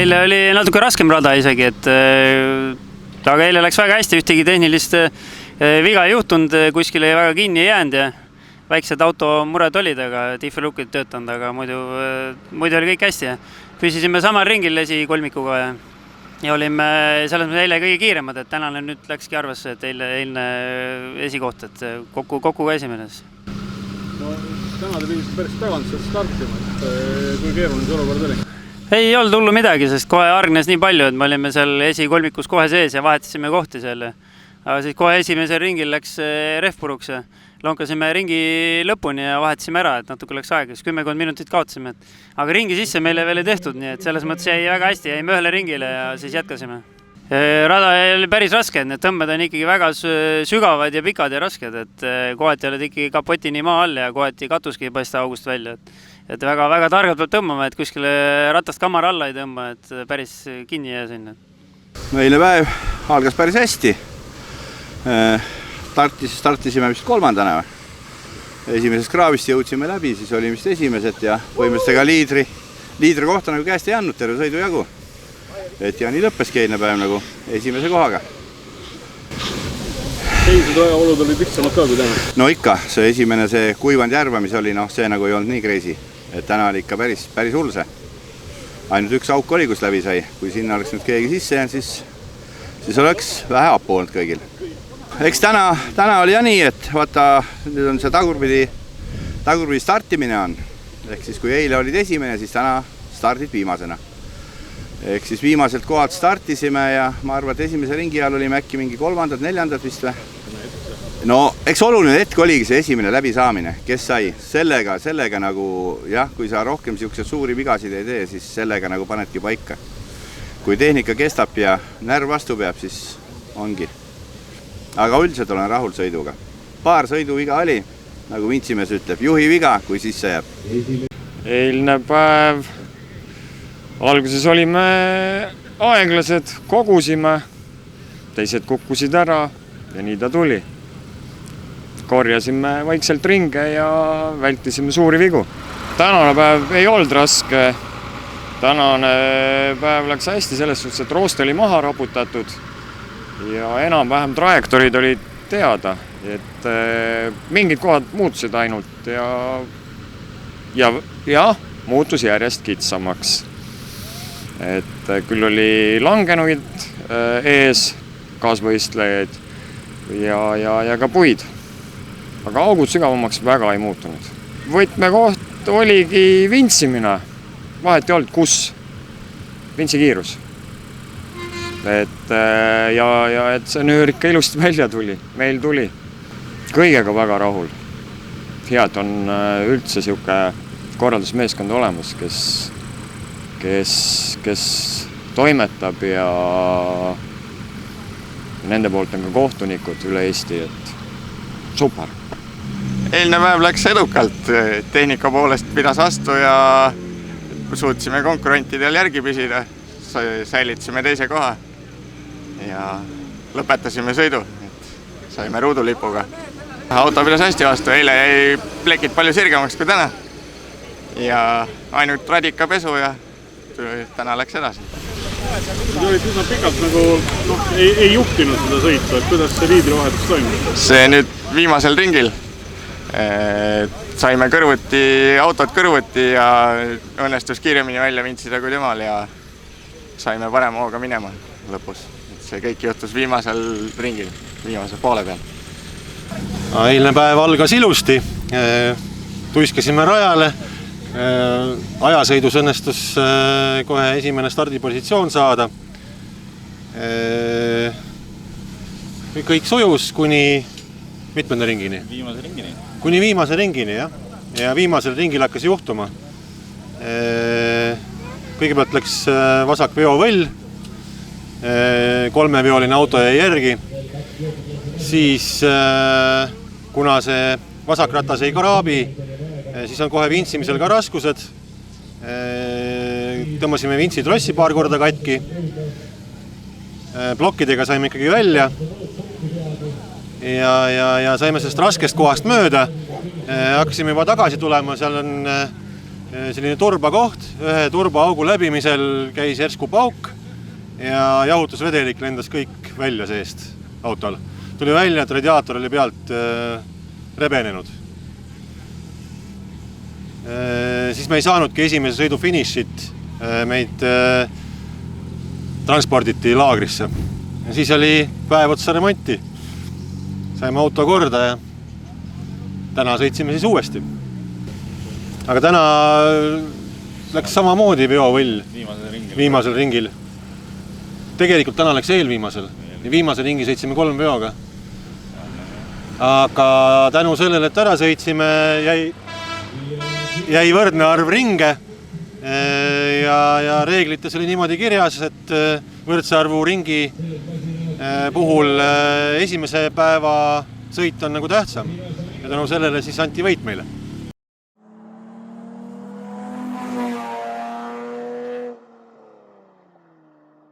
Eile oli natuke raskem rada isegi, aga eile läks väga hästi, ühtegi tehnilist viga ei juhtunud, kuskil ei väga kinni ei jäänud ja väiksed automured olid, aga differlukid töötanud, aga muidu oli kõik hästi. Püsisime samal ringil esikolmikuga ja olime selles mõttes eile kõige kiiremad, et tänane nüüd läkski arvesse, et eilne esikoht, et kokku ka esimene. No, täna te pidite päris tagant startima, et kui keeruline see olukord oli? Ei olnud hullu midagi, sest kohe argnes nii palju, et me olime seal esikolmikus kohe sees ja vahetasime kohti seal. Aga siis kohe esimesel ringil läks rehv puruks ja lonkasime ringi lõpuni ja vahetasime ära, et natuke läks aega, siis 10 minutit kaotasime. Aga ringi sisse meile veel ei tehtud, nii et selles mõttes jäi väga hästi, jäime ühele ringile ja siis jätkasime. Rada oli päris raske, need tõmmed on ikkagi väga sügavad ja pikad ja rasked, et kohati oled ikkagi kapotini maa all ja kohati katuski ei paista august välja. Et väga targalt peab tõmbama, et kuskile ratast kamara alla ei tõmba, et päris kinni jää sinna. Eile päev algas päris hästi. Startisime vist 3. Esimesest kraavist jõudsime läbi, siis olime vist esimesed ja põhimõtteliselt ka liidri kohta nagu käest ei andnud terve sõidu jagu. Et ja nii lõppeski eilne päev nagu esimese kohaga. Teised olud olid lihtsamad ka kui täna? No ikka, see esimene kuivand järva, mis oli, see nagu ei olnud nii crazy. Et täna oli ikka päris hull see. Ainult üks auk oli, kus läbi sai. Kui sinna oleks nüüd keegi sisse jäänud, siis oleks vähe appu olnud kõigil. Eks täna oli ja nii, et vaata, nüüd on see tagurpidi startimine on. Ehk siis kui eile olid esimene, siis täna stardid viimasena. Ehk siis viimaselt kohalt startisime ja ma arvan, et esimese ringi ajal olime äkki mingi 3., 4. vist või? No, eks oluline hetk oligi see esimene läbisaamine, kes sai. Sellega nagu, jah, kui sa rohkem siukseid suuri vigasid ei tee, siis sellega nagu panedki paika. Kui tehnika kestab ja närv vastu peab, siis ongi. Aga üldiselt olen rahul sõiduga. Paar sõiduviga oli, nagu Vintsimees ütleb, juhi viga, kui sisse jääb. Eilne päev alguses olime aeglased, kogusime, teised kukkusid ära ja nii ta tuli. Korjasime vaikselt ringe ja vältisime suuri vigu. Tänane päev ei olnud raske. Tänane päev läks hästi selles suhtes, et rooste oli maha raputatud ja enam-vähem trajektorid olid teada, et mingid kohad muutusid ainult ja muutus järjest kitsamaks. Et küll oli langenuid ees kaasvõistlejaid ja ka puid. Aga augud sügavamaks väga ei muutunud. Võtmekoht oligi vintsimine. Vahet ei olnud, kus. Vintsi kiirus. Et see nöör ikka ilusti välja tuli. Meil tuli. Kõigega väga rahul. Head on üldse siuke korraldusmeeskond olemas, kes toimetab ja nende poolt on ka kohtunikud üle Eesti, et super. Eilne päev läks edukalt, tehnika poolest pidas vastu ja suutsime konkurentidel järgi püsida, säilitasime teise koha ja lõpetasime sõidu, et saime ruudulipuga. Auto pidas hästi vastu, eile jäi plekid palju sirgemaks kui täna ja ainult radikapesu ja täna läks edasi. Te olid üsna pikalt nagu ei juhtinud seda sõitu, et kuidas see liidrivahetus toimub? See nüüd viimasel ringil saime autot kõrvuti ja õnnestus kiiremini välja vintsida kui temal ja saime parema hooga minema lõpus. See kõik juhtus viimasel ringil, viimase poole peal. Eilne päev algas ilusti, tuiskasime rajale, ajasõidus õnnestus kohe esimene stardipositsioon saada. Kõik sujus kuni mitmenda ringini? Viimase ringini. Kuni viimase ringini, jah. Ja viimasel ringil hakkas juhtuma. Kõigepealt läks vasak veovõll, 3-veoline auto jäi järgi. Siis, kuna see vasakratas ei karaabi, siis on kohe vintsimisel ka raskused. Tõmbasime vintsitrossi paar korda katki. Plokkidega saime ikkagi välja. Ja saime sellest raskest kohast mööda. Hakkasime juba tagasi tulema, seal on selline turbakoht, ühe turbaaugu läbimisel käis järsku pauk ja jahutusvedelik lendas kõik välja seest autol. Tuli välja, et radiaator oli pealt rebenenud. Siis me ei saanudki esimese sõidu finišit, meid transporditi laagrisse. Ja siis oli päev otsa remonti. Saime auto korda ja täna sõitsime siis uuesti. Aga täna läks samamoodi veovõll viimasel ringil. Tegelikult täna läks eelviimasel. Viimase ringi sõitsime 3 veoga. Aga tänu sellele, et ära sõitsime, jäi võrdne arv ringe ja reeglites oli niimoodi kirjas, et võrdse arvu ringi puhul esimese päeva sõit on nagu tähtsam ja tänu sellele siis anti võit meile.